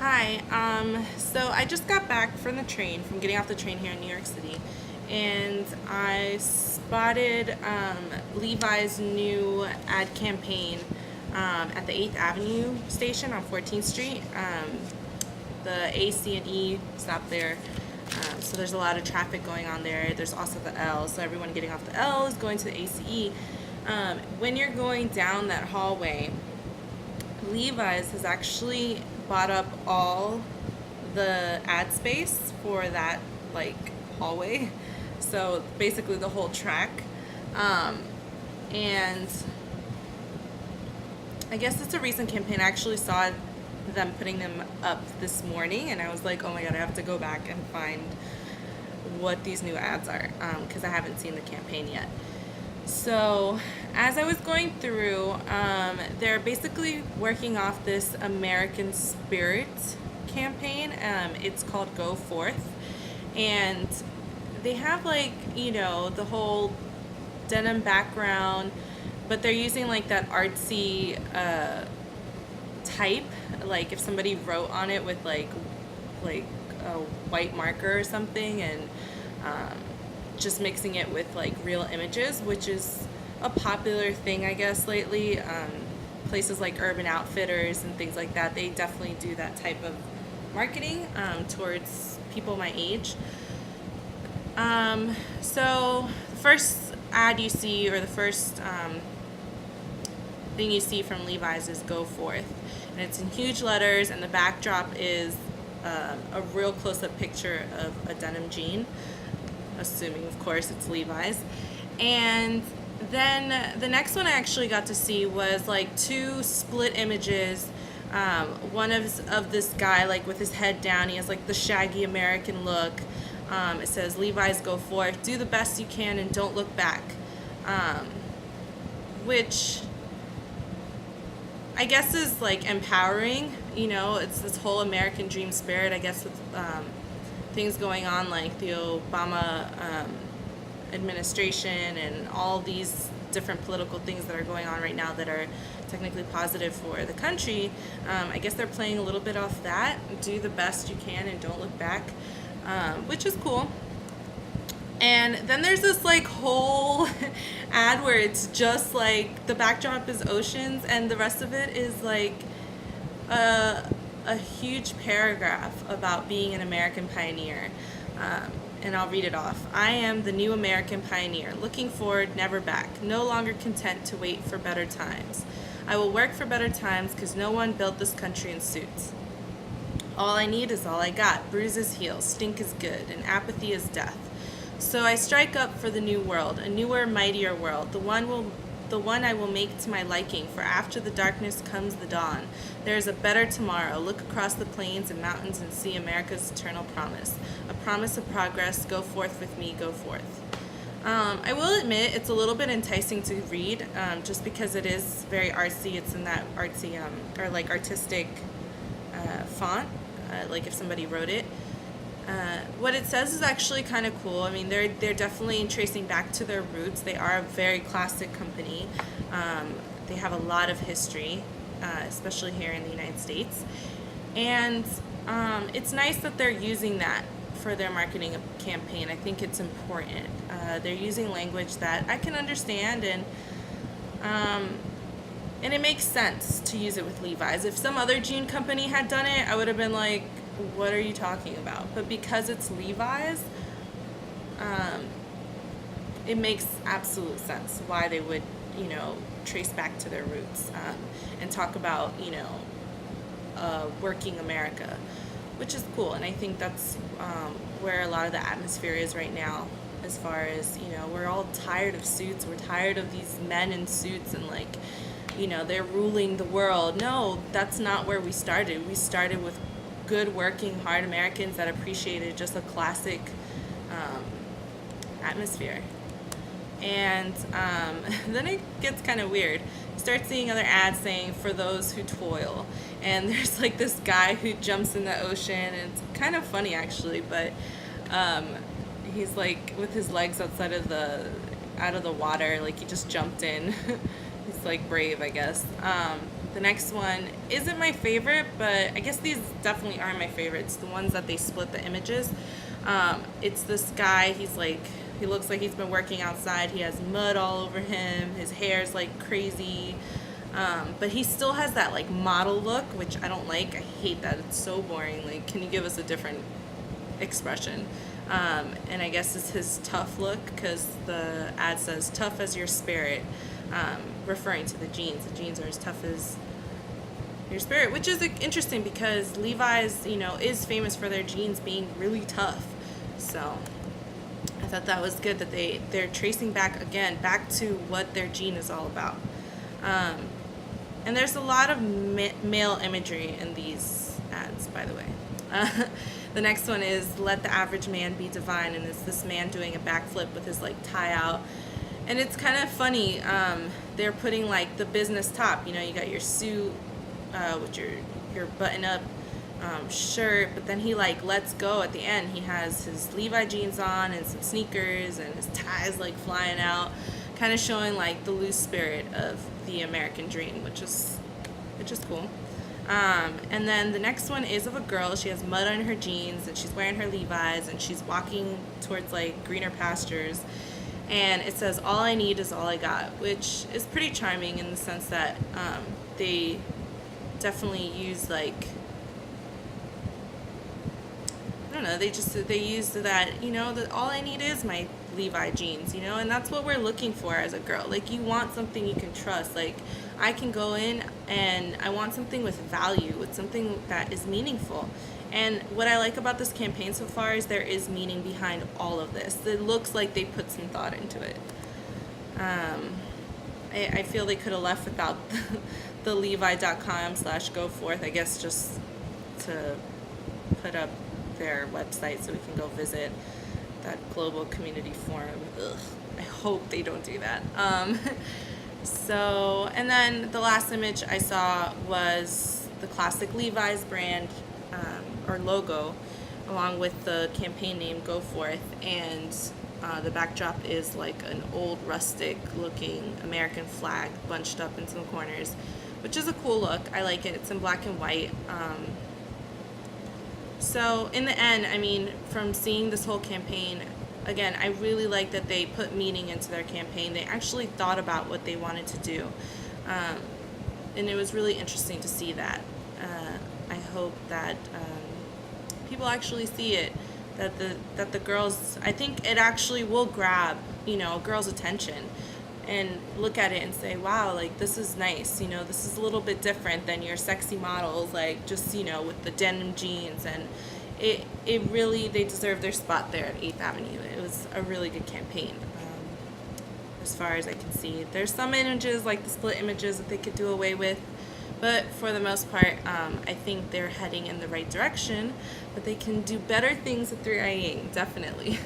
Hi. So I just got back from getting off the train here in New York City, and I spotted Levi's new ad campaign at the 8th Avenue station on 14th Street. The A, C, and E stop there. So there's a lot of traffic going on there. There's also the L, so everyone getting off the L is going to the ACE. When you're going down that hallway, Levi's has actually bought up all the ad space for that hallway. So basically the whole track. And I guess it's a recent campaign. I actually saw them putting them up this morning, and I was like, oh my god, I have to go back and find what these new ads are, because I haven't seen the campaign yet. So as I was going through, they're basically working off this American Spirit campaign. It's called Go Forth, and they have the whole denim background, but they're using that artsy type, like if somebody wrote on it with like a white marker or something, and just mixing it with real images, which is a popular thing I guess lately. Places like Urban Outfitters and things like that, they definitely do that type of marketing towards people my age. So the first ad you see, or the first thing you see from Levi's, is Go Forth, and it's in huge letters, and the backdrop is a real close-up picture of a denim jean, assuming of course it's Levi's. And then the next one I actually got to see was two split images. One of this guy with his head down, he has the shaggy American look. It says, Levi's Go Forth, do the best you can and don't look back, which I guess is empowering. It's this whole American dream spirit, I guess, with things going on like the Obama administration and all these different political things that are going on right now that are technically positive for the country. I guess they're playing a little bit off that. Do the best you can and don't look back, which is cool. And then there's this whole ad where it's just the backdrop is oceans, and the rest of it is a huge paragraph about being an American pioneer. And I'll read it off. I am the new American pioneer, looking forward, never back, no longer content to wait for better times. I will work for better times because no one built this country in suits. All I need is all I got. Bruises heal, stink is good, and apathy is death. So I strike up for the new world, a newer, mightier world, the one I will make to my liking, for after the darkness comes the dawn. There is a better tomorrow. Look across the plains and mountains and see America's eternal promise, a promise of progress. Go forth with me, go forth. I will admit it's a little bit enticing to read, just because it is very artsy. It's in that artsy or artistic font, like if somebody wrote it. What it says is actually kind of cool. I mean, they're definitely tracing back to their roots. They are a very classic company. They have a lot of history, especially here in the United States. And it's nice that they're using that for their marketing campaign. I think it's important. They're using language that I can understand, and it makes sense to use it with Levi's. If some other jean company had done it, I would have been like, what are you talking about? But because it's Levi's, it makes absolute sense why they would, trace back to their roots, and talk about, working America, which is cool. And I think that's where a lot of the atmosphere is right now, as far as, we're all tired of suits. We're tired of these men in suits and they're ruling the world. No, that's not where we started. We started with good, working, hard Americans that appreciated just a classic atmosphere. And then it gets kind of weird. You start seeing other ads saying, for those who toil. And there's this guy who jumps in the ocean, and it's kind of funny actually, but he's with his legs outside of out of the water, he just jumped in. He's brave, I guess. The next one isn't my favorite, but I guess these definitely are my favorites. The ones that they split the images. It's this guy. He looks like he's been working outside. He has mud all over him. His hair's like crazy. But he still has that like model look, which I don't like. I hate that. It's so boring. Like, can you give us a different expression? And I guess it's his tough look, because the ad says tough as your spirit, referring to the jeans. The jeans are as tough as your spirit, which is interesting because Levi's, is famous for their jeans being really tough. So I thought that was good that they're tracing back to what their jean is all about. And there's a lot of male imagery in these ads, by the way. The next one is let the average man be divine, and it's this man doing a backflip with his like tie out. And it's kind of funny. They're putting like the business top, you got your suit with your button up shirt, but then he like lets go at the end. He has his Levi jeans on and some sneakers, and his tie's like flying out, kind of showing like the loose spirit of the American dream, which is cool. And then the next one is of a girl. She has mud on her jeans, and she's wearing her Levi's, and she's walking towards like greener pastures. And it says, "All I need is all I got," which is pretty charming in the sense that they definitely use like, I don't know, they use that, that all I need is my Levi jeans, and that's what we're looking for as a girl. Like, you want something you can trust. Like, I can go in and I want something with value, with something that is meaningful. And what I like about this campaign so far is there is meaning behind all of this. It looks like they put some thought into it. I feel they could have left without the levi.com/goforth, I guess, just to put up their website so we can go visit that global community forum. Ugh, I hope they don't do that. And then the last image I saw was the classic Levi's brand or logo, along with the campaign name Go Forth, and the backdrop is like an old rustic looking American flag bunched up in some corners, which is a cool look. I like it. It's in black and white. So in the end, I mean, from seeing this whole campaign, again, I really like that they put meaning into their campaign. They actually thought about what they wanted to do. And it was really interesting to see that. I hope that people actually see it, that the girls, I think it actually will grab, a girl's attention and look at it and say, wow, like, this is nice, this is a little bit different than your sexy models, like, just, with the denim jeans. And it really, they deserve their spot there at 8th Avenue. It was a really good campaign, as far as I can see. There's some images, like the split images, that they could do away with, but for the most part, I think they're heading in the right direction, but they can do better things with 3 definitely.